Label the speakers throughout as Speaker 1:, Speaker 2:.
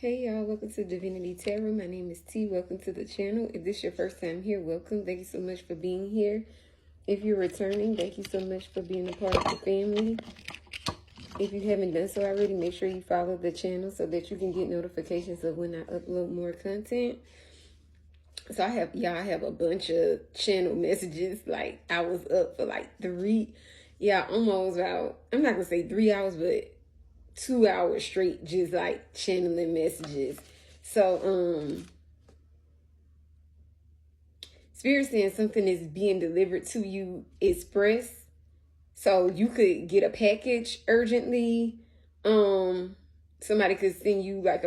Speaker 1: Hey y'all, welcome to Divinity Tarot. My name is T. Welcome to the channel. If this is your first time here, welcome. Thank you so much for being here. If you're returning, thank you so much for being a part of the family. If you haven't done so already, make sure you follow the channel so that you can get notifications of when I upload more content. So I have a bunch of channel messages. Like I was up for like almost about, I'm not gonna say 3 hours, but 2 hours straight, just like channeling messages. So, Spirit saying something is being delivered to you express. So you could get a package urgently. Somebody could send you like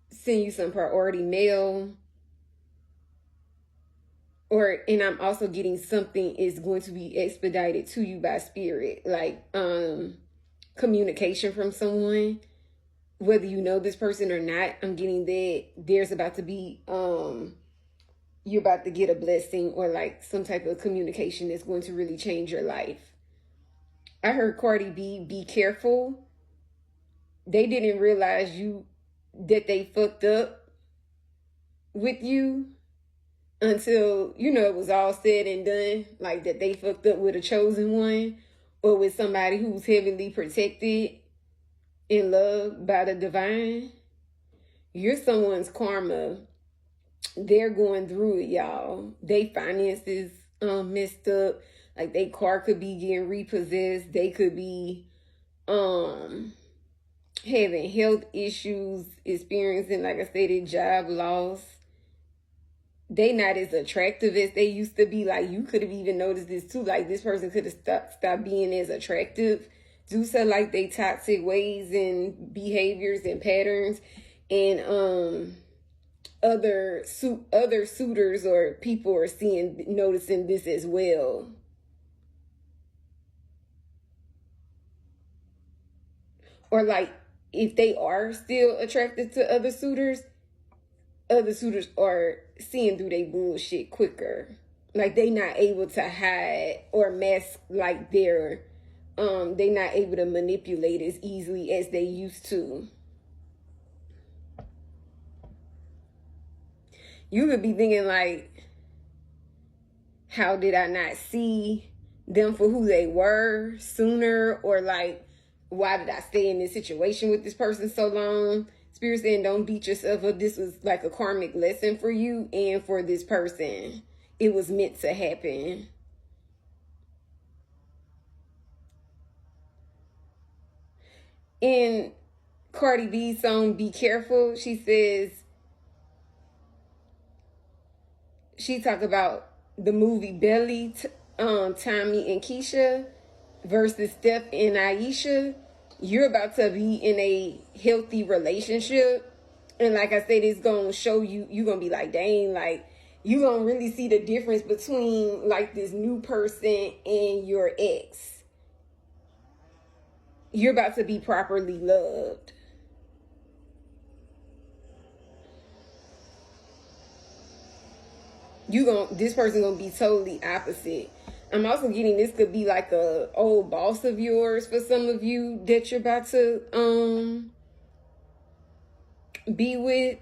Speaker 1: send you some priority mail. And I'm also getting something is going to be expedited to you by Spirit. Like, communication from someone, whether you know this person or not. I'm getting that there's about to be you're about to get a blessing or like some type of communication that's going to really change your life. I heard Cardi B, be careful. They didn't realize that they fucked up with you until it was all said and done, like that they fucked up with a chosen one or with somebody who's heavily protected and loved by the divine. You're someone's karma. They're going through it, y'all. They finances messed up. Like their car could be getting repossessed. They could be having health issues, experiencing, like I said, job loss. They not as attractive as they used to be. Like you could have even noticed this too. Like this person could have stopped being as attractive due to like they toxic ways and behaviors and patterns. And other suitors or people are noticing this as well. Or like if they are still attracted to other suitors are seeing through their bullshit quicker. Like they not able to hide or mask like they not able to manipulate as easily as they used to. You could be thinking like, how did I not see them for who they were sooner? Or like, why did I stay in this situation with this person so long? Spirit saying don't beat yourself up. This was like a karmic lesson for you and for this person. It was meant to happen. In Cardi B's song, Be Careful, she says, she talked about the movie Belly, Tommy and Keisha versus Steph and Aisha. You're about to be in a healthy relationship. And like I said, it's going to show you, you're going to be like, dang, like, you're going to really see the difference between like this new person and your ex. You're about to be properly loved. This person going to be totally opposite. I'm also getting this could be like a old boss of yours for some of you that you're about to be with.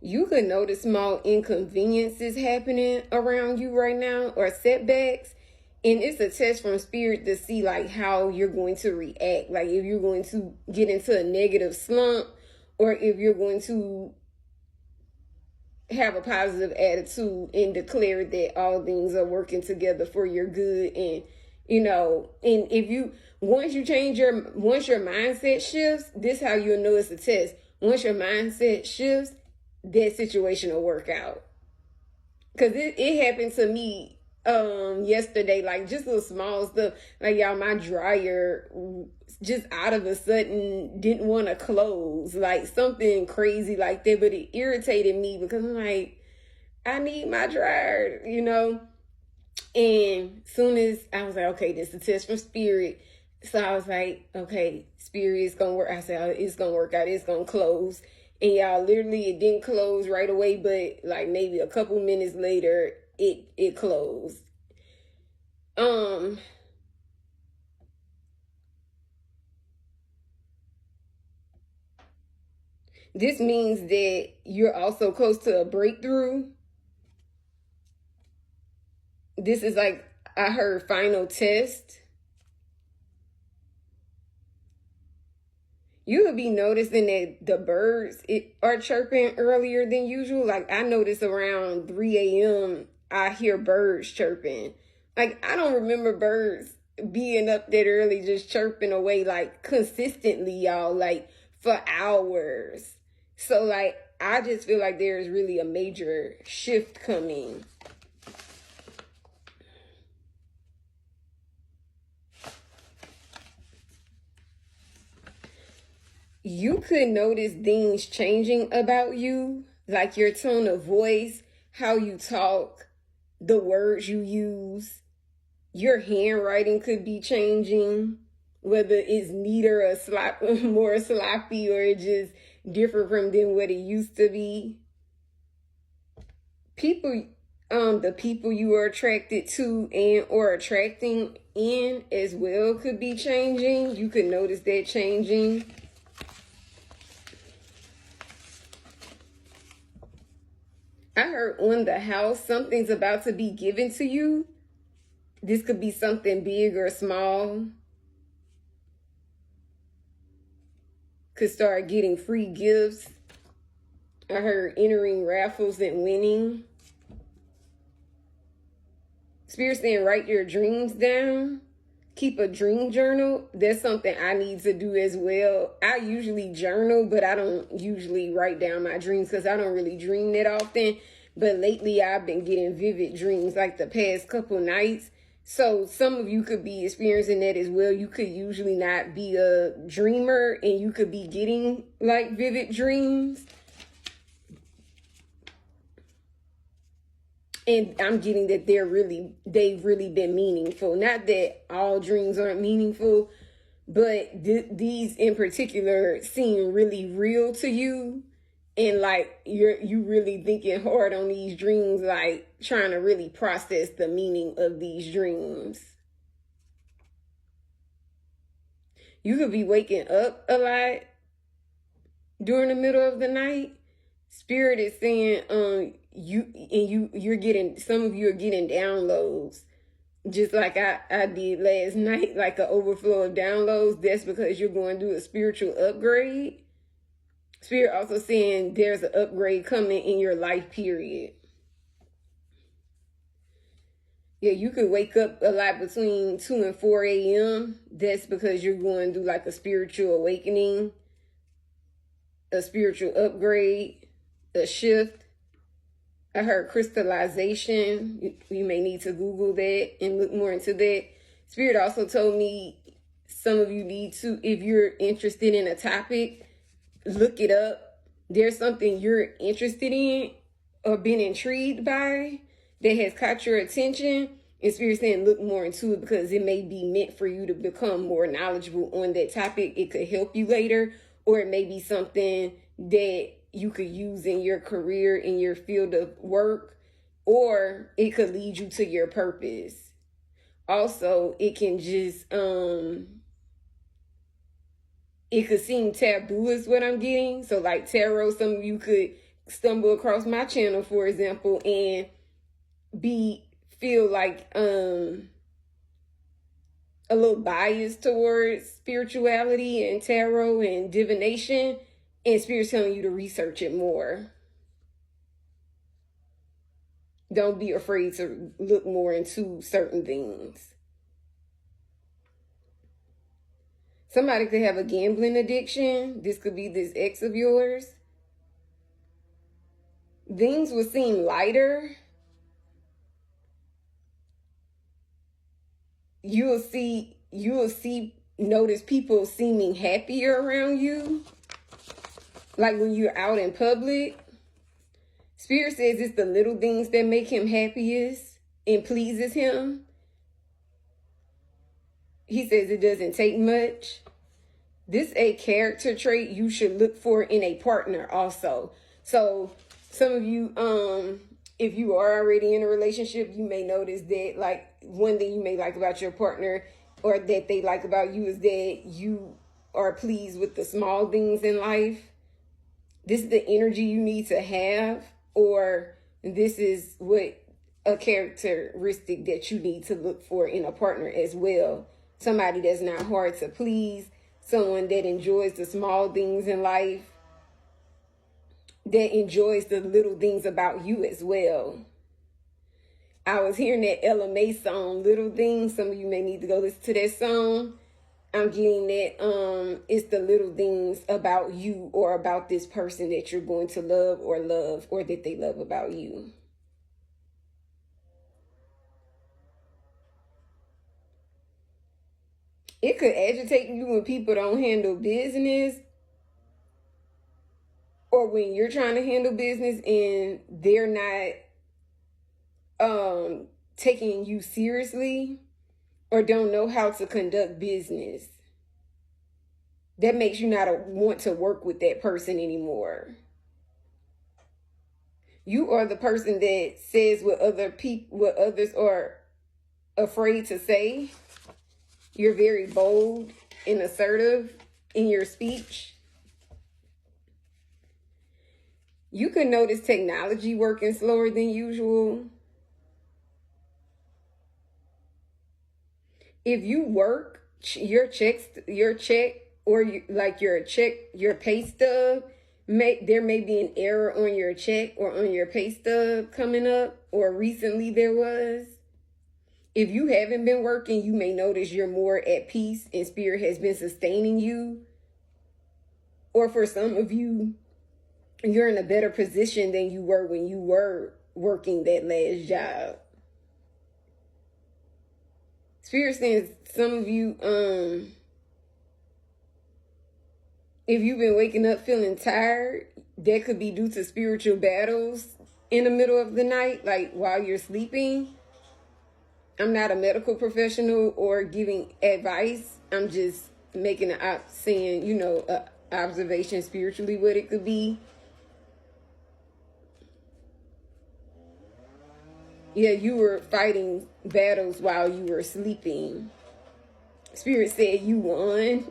Speaker 1: You could notice small inconveniences happening around you right now or setbacks. And it's a test from Spirit to see like how you're going to react. Like if you're going to get into a negative slump or if you're going to have a positive attitude and declare that all things are working together for your good. And, and once your mindset shifts, this is how you'll know it's a test. Once your mindset shifts, that situation will work out. Because it happened to me yesterday, like just little small stuff. Like y'all, my dryer just out of a sudden didn't want to close, like something crazy like that. But it irritated me because I'm like, I need my dryer, And soon as I was like, okay, this is a test from Spirit. So I was like, okay, Spirit is gonna work. I said, oh, it's gonna work out. It's gonna close. And y'all, literally, it didn't close right away, but like maybe a couple minutes later, it closed. This means that you're also close to a breakthrough. This is like, I heard final test. You would be noticing that the birds are chirping earlier than usual. Like, I notice around 3 a.m. I hear birds chirping. Like, I don't remember birds being up that early just chirping away, like, consistently, y'all, like, for hours. So, like, I just feel like there's really a major shift coming. You could notice things changing about you, like your tone of voice, how you talk, the words you use. Your handwriting could be changing, whether it's neater or more sloppy, or just different from than what it used to be. The people you are attracted to and or attracting in as well could be changing. You could notice that changing. I heard on the house, something's about to be given to you. This could be something big or small. Could start getting free gifts. I heard entering raffles and winning. Spirit saying write your dreams down. Keep a dream journal. That's something I need to do as well. I usually journal, but I don't usually write down my dreams because I don't really dream that often. But lately I've been getting vivid dreams like the past couple nights. So some of you could be experiencing that as well. You could usually not be a dreamer and you could be getting like vivid dreams. And I'm getting that they've really been meaningful. Not that all dreams aren't meaningful, but these in particular seem really real to you. And like you really thinking hard on these dreams, like trying to really process the meaning of these dreams. You could be waking up a lot during the middle of the night. Spirit is saying, you're getting, some of you are getting downloads, just like I did last night, like an overflow of downloads. That's because you're going through a spiritual upgrade. Spirit also saying there's an upgrade coming in your life period. Yeah, you could wake up a lot between 2 and 4 a.m. That's because you're going through like a spiritual awakening, a spiritual upgrade, a shift. I heard crystallization. You may need to Google that and look more into that. Spirit also told me some of you need to, if you're interested in a topic, look it up. There's something you're interested in or been intrigued by that has caught your attention. And Spirit saying look more into it because it may be meant for you to become more knowledgeable on that topic. It could help you later, or it may be something that you could use in your career, in your field of work, or it could lead you to your purpose. Also, it can just, it could seem taboo is what I'm getting. So like tarot, some of you could stumble across my channel, for example, and feel like a little biased towards spirituality and tarot and divination, and Spirit's telling you to research it more. Don't be afraid to look more into certain things. Somebody could have a gambling addiction. This could be this ex of yours. Things will seem lighter. You will notice people seeming happier around you. Like when you're out in public. Spirit says it's the little things that make him happiest and pleases him. He says it doesn't take much. This is a character trait you should look for in a partner also. So some of you, if you are already in a relationship, you may notice that, like, one thing you may like about your partner or that they like about you is that you are pleased with the small things in life. This is the energy you need to have, or this is what a characteristic that you need to look for in a partner as well. Somebody that's not hard to please, someone that enjoys the small things in life, that enjoys the little things about you as well. I was hearing that Ella Mai song, Little Things. Some of you may need to go listen to that song. I'm getting that it's the little things about you or about this person that you're going to love or that they love about you. It could agitate you when people don't handle business, or when you're trying to handle business and they're not taking you seriously or don't know how to conduct business. That makes you not want to work with that person anymore. You are the person that says what others are afraid to say. You're very bold and assertive in your speech. You can notice technology working slower than usual. If you work, your check or your pay stub, there may be an error on your check or on your pay stub coming up, or recently there was. If you haven't been working, you may notice you're more at peace and spirit has been sustaining you. Or for some of you, you're in a better position than you were when you were working that last job. Spirit says some of you, if you've been waking up feeling tired, that could be due to spiritual battles in the middle of the night, like while you're sleeping. I'm not a medical professional or giving advice. I'm just making saying, observation spiritually what it could be. Yeah, you were fighting battles while you were sleeping. Spirit said you won.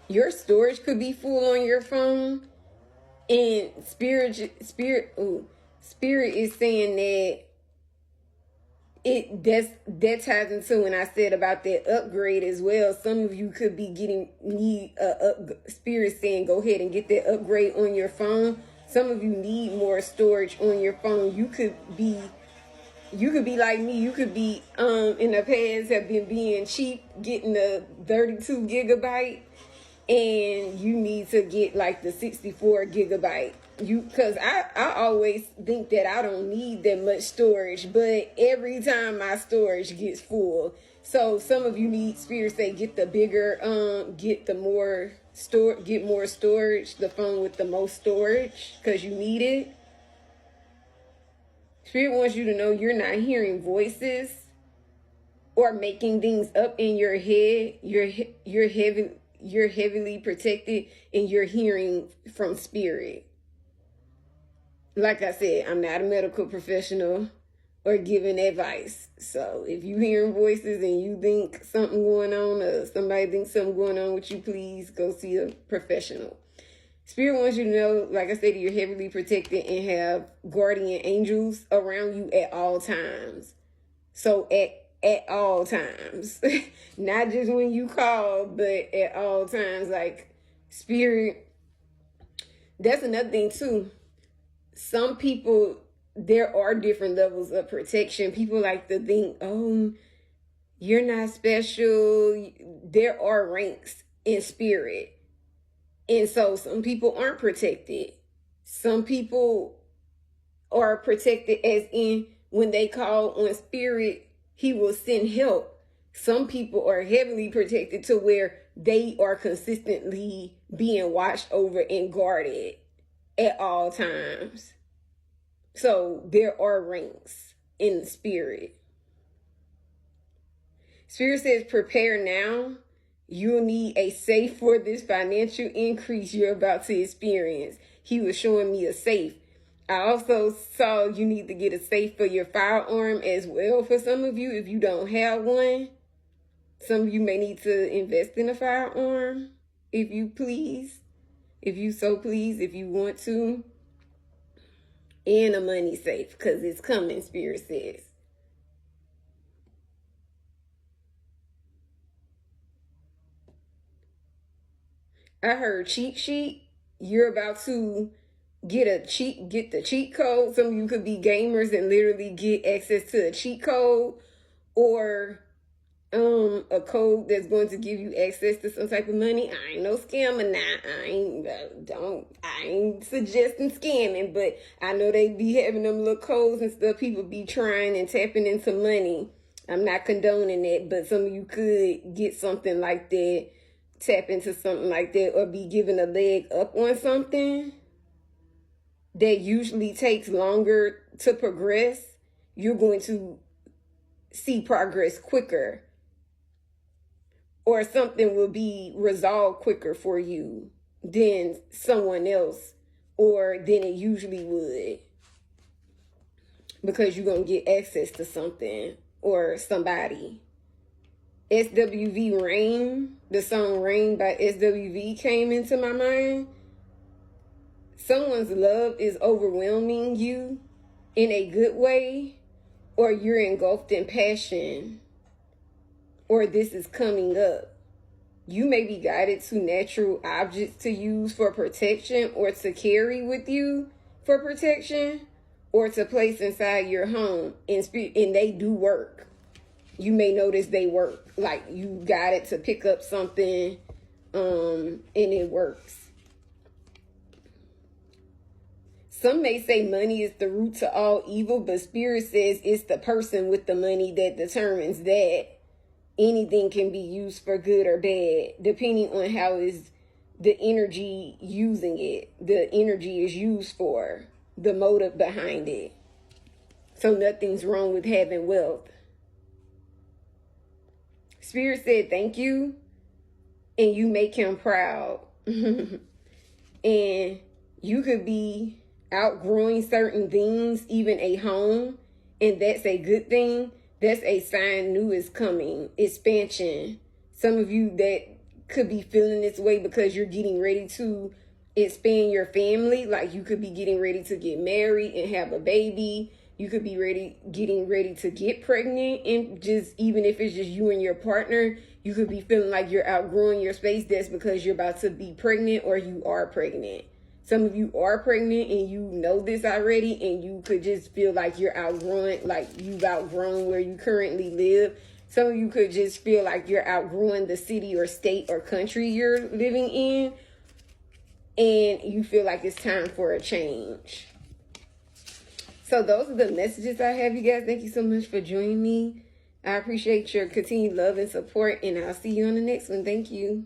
Speaker 1: Your storage could be full on your phone. And spirit is saying that that ties into when I said about that upgrade as well. Some of you could be need spirit saying go ahead and get that upgrade on your phone. Some of you need more storage on your phone. You could be like me. You could be in the past have been being cheap, getting the 32 gigabyte, and you need to get like the 64 gigabyte. Because I always think that I don't need that much storage, but every time my storage gets full. So some of you need, spirit say, get the bigger, get more storage, the phone with the most storage, because you need it. Spirit wants you to know you're not hearing voices or making things up in your head. You're heavily protected, and you're hearing from spirit. Like I said, I'm not a medical professional or giving advice. So if you hearing voices and you think something going on, or somebody thinks something going on with you, please go see a professional. Spirit wants you to know, like I said, you're heavily protected and have guardian angels around you at all times. So at all times, not just when you call, but at all times. Like spirit, that's another thing too. Some people, there are different levels of protection. People like to think, oh, you're not special. There are ranks in spirit. And so some people aren't protected. Some people are protected as in when they call on spirit, he will send help. Some people are heavily protected to where they are consistently being watched over and guarded at all times. So there are ranks in the spirit. Spirit says, prepare now. You'll need a safe for this financial increase you're about to experience. he was showing me a safe. I also saw you need to get a safe for your firearm as well for some of you if you don't have one. Some of you may need to invest in a firearm if you please. If you so please, if you want to. And a money safe, because it's coming, Spirit says. I heard cheat sheet. You're about to get the cheat code. Some of you could be gamers and literally get access to a cheat code, or a code that's going to give you access to some type of money. I ain't no scammer now. I ain't suggesting scamming, but I know they be having them little codes and stuff. People be trying and tapping into money. I'm not condoning it, but some of you could get something like that, tap into something like that, or be given a leg up on something that usually takes longer to progress. You're going to see progress quicker, or something will be resolved quicker for you than someone else, or than it usually would, because you're going to get access to something or somebody. SWV Rain, the song Rain by SWV came into my mind. Someone's love is overwhelming you in a good way, or you're engulfed in passion, or this is coming up. You may be guided to natural objects to use for protection, or to carry with you for protection, or to place inside your home. And they do work. You may notice they work. Like you got it to pick up something, and it works. Some may say money is the root to all evil, but Spirit says it's the person with the money that determines that anything can be used for good or bad, depending on how is the energy using it. The energy is used for, the motive behind it. So nothing's wrong with having wealth. Spirit said thank you, and you make him proud. And you could be outgrowing certain things, even a home, and that's a good thing. That's a sign new is coming, expansion. Some of you that could be feeling this way because you're getting ready to expand your family. Like you could be getting ready to get married and have a baby. You could be getting ready to get pregnant, and just even if it's just you and your partner, you could be feeling like you're outgrowing your space. That's because you're about to be pregnant, or you are pregnant. Some of you are pregnant and you know this already, and you could just feel like you're outgrowing, like you've outgrown where you currently live. Some of you could just feel like you're outgrowing the city or state or country you're living in, and you feel like it's time for a change. So those are the messages I have, you guys. Thank you so much for joining me. I appreciate your continued love and support, and I'll see you on the next one. Thank you.